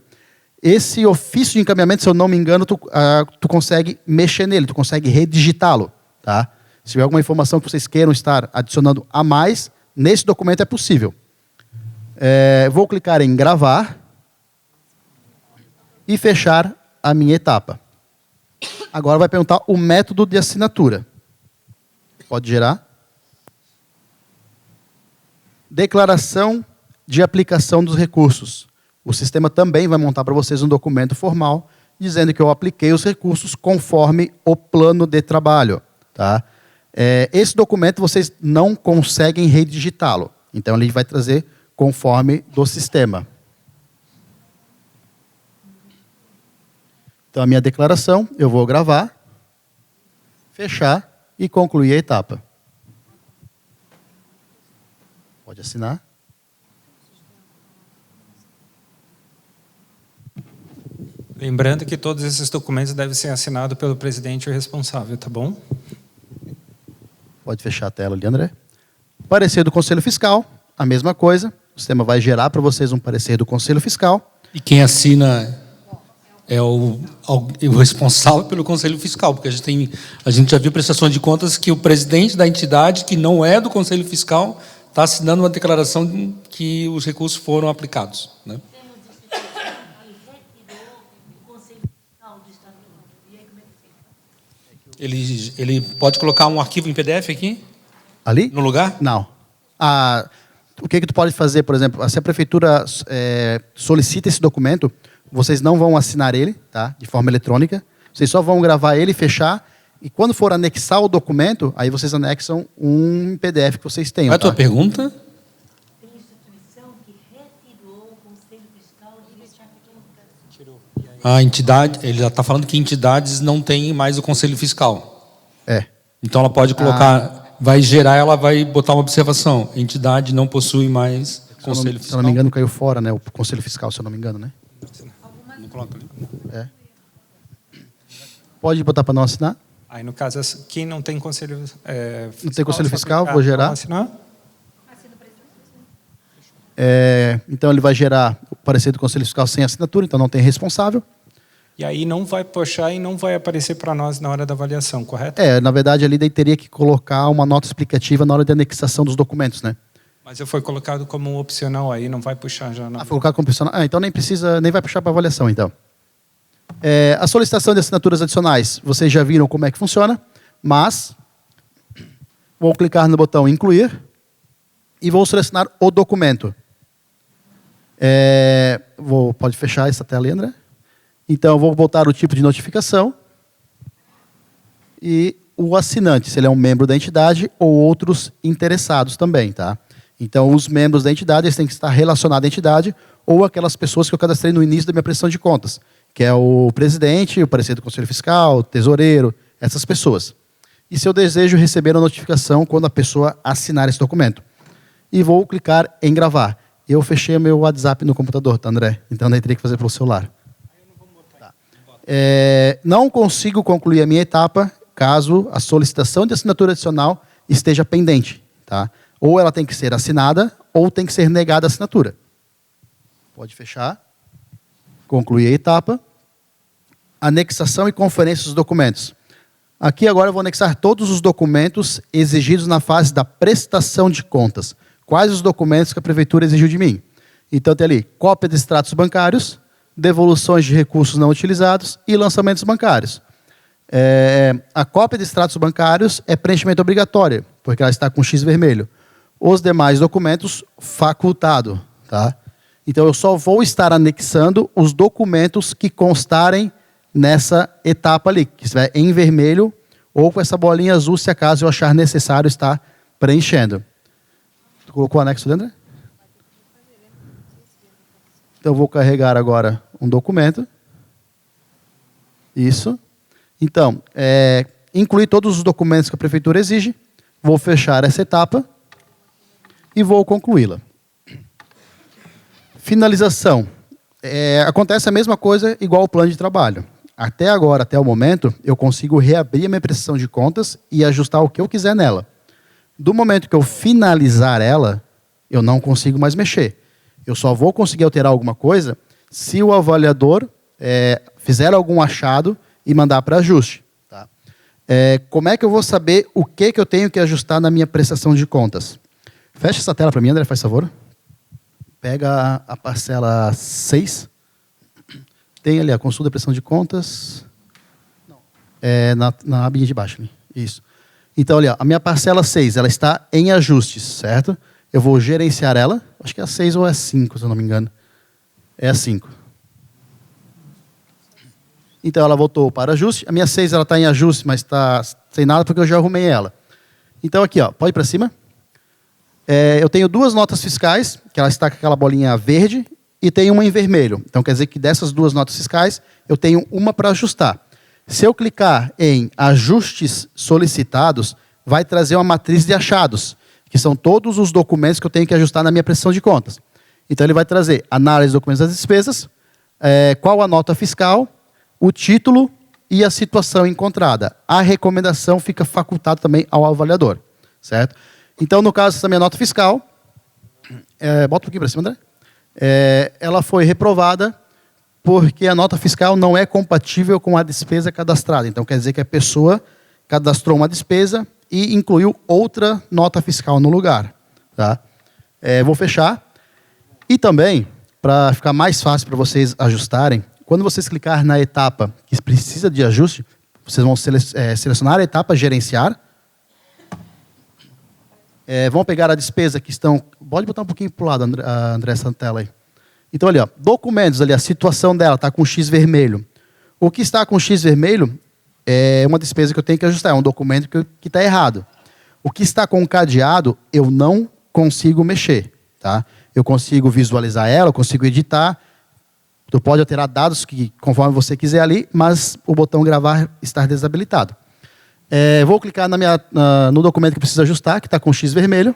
Esse ofício de encaminhamento, se eu não me engano, tu consegue mexer nele, tu consegue redigitá-lo, tá? Se tiver alguma informação que vocês queiram estar adicionando a mais, nesse documento é possível. Vou clicar em gravar e fechar a minha etapa. Agora vai perguntar o método de assinatura. Pode gerar. Declaração de aplicação dos recursos. O sistema também vai montar para vocês um documento formal dizendo que eu apliquei os recursos conforme o plano de trabalho. Tá? Esse documento vocês não conseguem redigitá-lo. Então, ele vai trazer conforme do sistema. Então, a minha declaração, eu vou gravar, fechar e concluir a etapa. Pode assinar. Lembrando que todos esses documentos devem ser assinados pelo presidente e o responsável, tá bom? Pode fechar a tela ali, André. Parecer do Conselho Fiscal, a mesma coisa. O sistema vai gerar para vocês um parecer do Conselho Fiscal. E quem assina é o responsável pelo Conselho Fiscal, porque a gente já viu prestações de contas que o presidente da entidade, que não é do Conselho Fiscal, está assinando uma declaração de que os recursos foram aplicados, né? Ele pode colocar um arquivo em PDF aqui? Ali? No lugar? Não. O que tu pode fazer, por exemplo, se a prefeitura solicita esse documento, vocês não vão assinar ele, tá? De forma eletrônica. Vocês só vão gravar ele, fechar, e quando for anexar o documento, aí vocês anexam um PDF que vocês tenham. Qual é a tua pergunta? Tem instituição que retirou o Conselho Fiscal de A entidade, ele já está falando que entidades não têm mais o Conselho Fiscal. Então ela pode colocar, vai gerar, ela vai botar uma observação. Entidade não possui mais Conselho Fiscal. Se eu não me engano, caiu fora, né? O Conselho Fiscal, se eu não me engano, né? Não coloca ali. Pode botar para não assinar? Aí, no caso, quem não tem conselho fiscal... Não tem Conselho só Fiscal, clicar, vou gerar. vamos assinar? Então, ele vai gerar o parecer do Conselho Fiscal sem assinatura, então não tem responsável. E aí não vai puxar e não vai aparecer para nós na hora da avaliação, correto? Na verdade, ali daí teria que colocar uma nota explicativa na hora de anexação dos documentos, né? Mas eu foi colocado como opcional aí, não vai puxar já. Não. Foi colocado como opcional. Então nem precisa, nem vai puxar para avaliação, então. A solicitação de assinaturas adicionais, vocês já viram como é que funciona, mas vou clicar no botão incluir e vou selecionar o documento. Pode fechar essa tela, André? Então, eu vou botar o tipo de notificação e o assinante, se ele é um membro da entidade ou outros interessados também, tá? Então, os membros da entidade, eles têm que estar relacionados à entidade ou aquelas pessoas que eu cadastrei no início da minha prestação de contas, que é o presidente, o parecer do Conselho Fiscal, o tesoureiro, essas pessoas. E se eu desejo receber a notificação quando a pessoa assinar esse documento. E vou clicar em gravar. Eu fechei meu WhatsApp no computador, tá, André? Então, daí teria que fazer pelo celular. Não consigo concluir a minha etapa caso a solicitação de assinatura adicional esteja pendente. Tá? Ou ela tem que ser assinada, ou tem que ser negada a assinatura. Pode fechar. Concluir a etapa. Anexação e conferência dos documentos. Aqui agora eu vou anexar todos os documentos exigidos na fase da prestação de contas. Quais os documentos que a prefeitura exigiu de mim? Então tem ali cópia de extratos bancários, devoluções de recursos não utilizados e lançamentos bancários. A cópia de extratos bancários é preenchimento obrigatório, porque ela está com X vermelho. Os demais documentos, facultado. Tá? Então eu só vou estar anexando os documentos que constarem nessa etapa ali, que estiver em vermelho ou com essa bolinha azul, se acaso eu achar necessário estar preenchendo. Tu colocou o anexo dentro? Então eu vou carregar agora um documento. Isso. Então, incluir todos os documentos que a prefeitura exige, vou fechar essa etapa e vou concluí-la. Finalização. Acontece a mesma coisa igual ao plano de trabalho. Até agora, até o momento, eu consigo reabrir a minha prestação de contas e ajustar o que eu quiser nela. Do momento que eu finalizar ela, eu não consigo mais mexer. Eu só vou conseguir alterar alguma coisa se o avaliador fizer algum achado e mandar para ajuste. Tá? Como é que eu vou saber o que eu tenho que ajustar na minha prestação de contas? Fecha essa tela para mim, André, faz favor. Pega a parcela 6. Tem ali a consulta de prestação de contas. Na abinha de baixo. Isso. Então, ali, ó, a minha parcela 6, ela está em ajustes, certo? Eu vou gerenciar ela. Acho que é a 6 ou é a 5, se eu não me engano. É a 5. Então, ela voltou para ajuste. A minha 6 ela está em ajuste, mas está sem nada porque eu já arrumei ela. Então, aqui, ó, pode ir para cima. Eu tenho duas notas fiscais, que ela está com aquela bolinha verde, e tem uma em vermelho. Então, quer dizer que dessas duas notas fiscais, eu tenho uma para ajustar. Se eu clicar em ajustes solicitados, vai trazer uma matriz de achados, que são todos os documentos que eu tenho que ajustar na minha prestação de contas. Então, ele vai trazer análise de documentos das despesas, qual a nota fiscal, o título e a situação encontrada. A recomendação fica facultada também ao avaliador. Certo? Então, no caso dessa minha nota fiscal, bota um pouquinho para cima, André. Ela foi reprovada porque a nota fiscal não é compatível com a despesa cadastrada. Então, quer dizer que a pessoa cadastrou uma despesa e incluiu outra nota fiscal no lugar. Tá? Vou fechar. E também, para ficar mais fácil para vocês ajustarem, quando vocês clicar na etapa que precisa de ajuste, vocês vão selecionar a etapa gerenciar. Vão pegar a despesa que estão... Pode botar um pouquinho para o lado, André, essa tela aí. Então, ali, ó, documentos, ali, a situação dela está com X vermelho. O que está com X vermelho é uma despesa que eu tenho que ajustar, é um documento que está errado. O que está com cadeado, eu não consigo mexer. Tá? Eu consigo visualizar ela, eu consigo editar. Tu pode alterar dados conforme você quiser ali, mas o botão gravar está desabilitado. Vou clicar no documento que precisa ajustar, que está com X vermelho.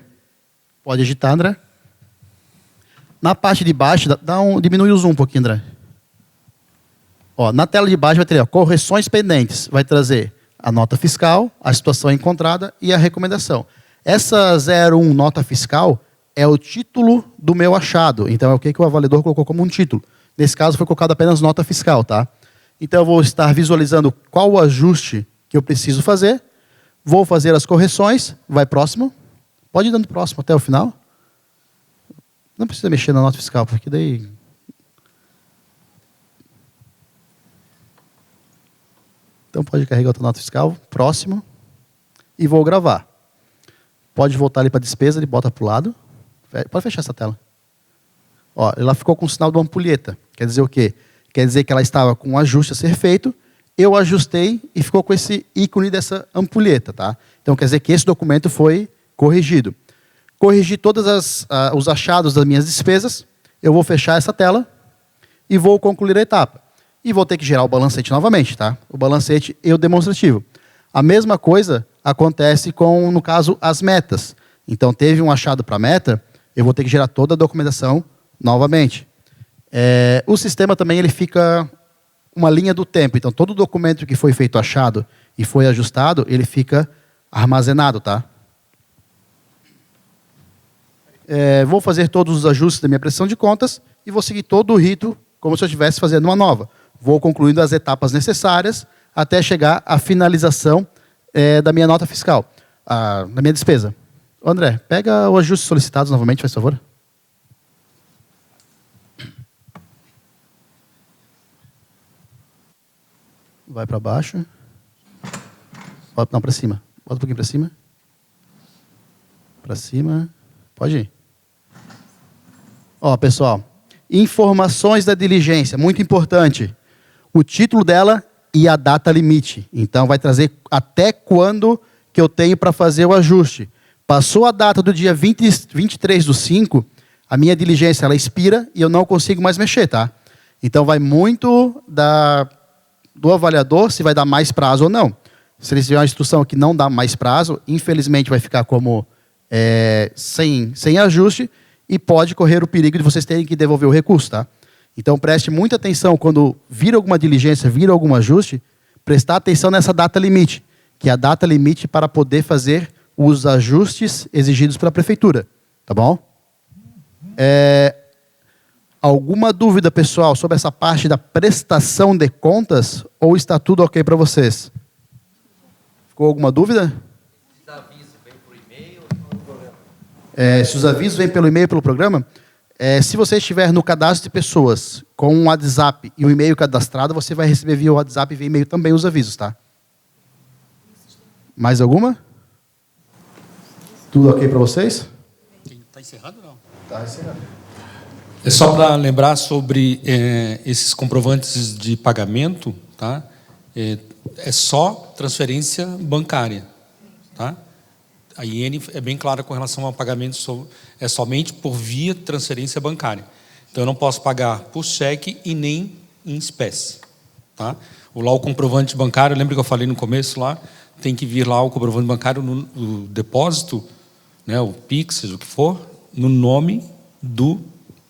Pode digitar, André. Na parte de baixo, diminui o zoom um pouquinho, André. Ó, na tela de baixo vai ter correções pendentes. Vai trazer a nota fiscal, a situação encontrada e a recomendação. Essa 01 nota fiscal é o título do meu achado. Então, é o que o avaliador colocou como um título. Nesse caso, foi colocado apenas nota fiscal. Tá? Então, eu vou estar visualizando qual o ajuste que eu preciso fazer. Vou fazer as correções. Vai próximo. Pode ir dando próximo até o final. Não precisa mexer na nota fiscal, porque daí... Então, pode carregar outra nota fiscal. Próximo. E vou gravar. Pode voltar ali para a despesa, ele bota para o lado. Pode fechar essa tela. Ó, ela ficou com o sinal de uma ampulheta. Quer dizer o quê? Quer dizer que ela estava com um ajuste a ser feito. Eu ajustei e ficou com esse ícone dessa ampulheta. Tá? Então, quer dizer que esse documento foi corrigido. Corrigi todos os achados das minhas despesas. Eu vou fechar essa tela e vou concluir a etapa. E vou ter que gerar o balancete novamente. Tá? O balancete e o demonstrativo. A mesma coisa acontece com, no caso, as metas. Então, teve um achado para a meta, eu vou ter que gerar toda a documentação novamente. O sistema também ele fica uma linha do tempo. Então, todo documento que foi feito achado e foi ajustado, ele fica armazenado. Tá? Vou fazer todos os ajustes da minha prestação de contas e vou seguir todo o rito como se eu estivesse fazendo uma nova. vou concluindo as etapas necessárias até chegar à finalização da minha nota fiscal, da minha despesa. André, pega os ajustes solicitados novamente, faz favor. Vai para baixo. Não, para cima. Bota um pouquinho para cima. Para cima. Pode ir. Ó, pessoal. Informações da diligência, muito importante. O título dela e a data limite. Então, vai trazer até quando que eu tenho para fazer o ajuste. Passou a data do dia 23/5, a minha diligência ela expira e eu não consigo mais mexer, tá? Então, vai muito do avaliador se vai dar mais prazo ou não. Se eles tiverem uma instrução que não dá mais prazo, infelizmente vai ficar como sem ajuste e pode correr o perigo de vocês terem que devolver o recurso, tá? Então, preste muita atenção quando vir alguma diligência, vir algum ajuste, prestar atenção nessa data limite, que é a data limite para poder fazer os ajustes exigidos pela prefeitura, tá bom? Alguma dúvida, pessoal, sobre essa parte da prestação de contas ou está tudo ok para vocês? Ficou alguma dúvida? Se os avisos vêm por e-mail ou pelo programa? Se os avisos vêm pelo e-mail pelo programa, se você estiver no cadastro de pessoas com um WhatsApp e um e-mail cadastrado, você vai receber via WhatsApp e via e-mail também os avisos, tá? Mais alguma? Tudo ok para vocês? Está encerrado ou não? Está encerrado. É só para lembrar sobre esses comprovantes de pagamento, tá? É só transferência bancária, tá? A IN é bem clara com relação ao pagamento, é somente por via transferência bancária. Então, eu não posso pagar por cheque e nem em espécie, tá? Lá o comprovante bancário, lembra que eu falei no começo lá, tem que vir lá o comprovante bancário no depósito, né, o PIX, seja o que for, no nome do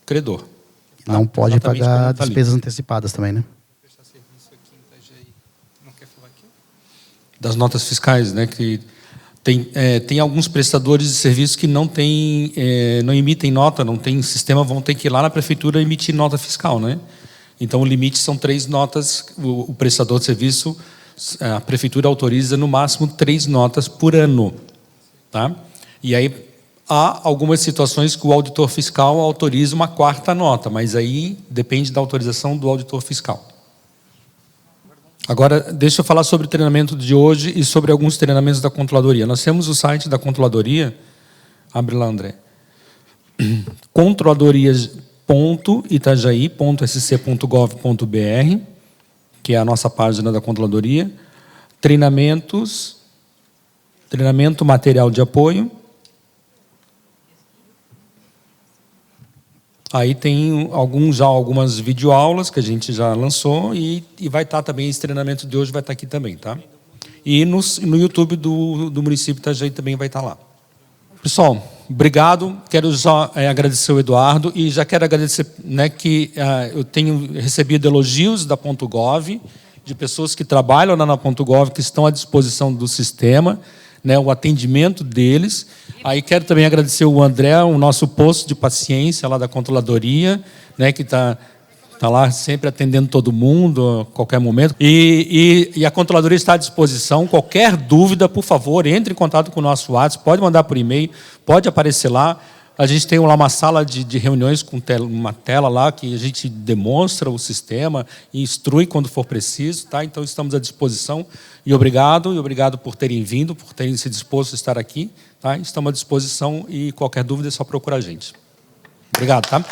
credor. Tá? Não pode Exatamente pagar como tá ali. despesas antecipadas também, né? Das notas fiscais, né, que tem alguns prestadores de serviços que não emitem nota, não tem sistema, vão ter que ir lá na prefeitura emitir nota fiscal, né? Então o limite são 3 notas, o prestador de serviço, a prefeitura autoriza no máximo 3 notas por ano, tá? E aí há algumas situações que o auditor fiscal autoriza uma 4ª nota, mas aí depende da autorização do auditor fiscal. Agora, deixa eu falar sobre o treinamento de hoje e sobre alguns treinamentos da controladoria. Nós temos o site da controladoria, abre lá, André, controladoria.itajaí.sc.gov.br, que é a nossa página da controladoria, treinamento material de apoio. Aí tem algumas videoaulas que a gente já lançou e vai estar também, esse treinamento de hoje vai estar aqui também, tá? E no YouTube do município de Itajaí também vai estar lá. Pessoal, obrigado. Quero já agradecer o Eduardo e já quero agradecer, né, que eu tenho recebido elogios da .gov, de pessoas que trabalham lá na .gov, que estão à disposição do sistema, né, o atendimento deles. Aí quero também agradecer o André, o nosso posto de paciência lá da controladoria, né, que está lá sempre atendendo todo mundo a qualquer momento. E a controladoria está à disposição. Qualquer dúvida, por favor, entre em contato com o nosso WhatsApp, pode mandar por e-mail, pode aparecer lá. A gente tem lá uma sala de reuniões com uma tela lá que a gente demonstra o sistema e instrui quando for preciso, tá? Então estamos à disposição e obrigado por terem vindo, por terem se disposto a estar aqui, tá? Estamos à disposição e qualquer dúvida é só procurar a gente. Obrigado, tá?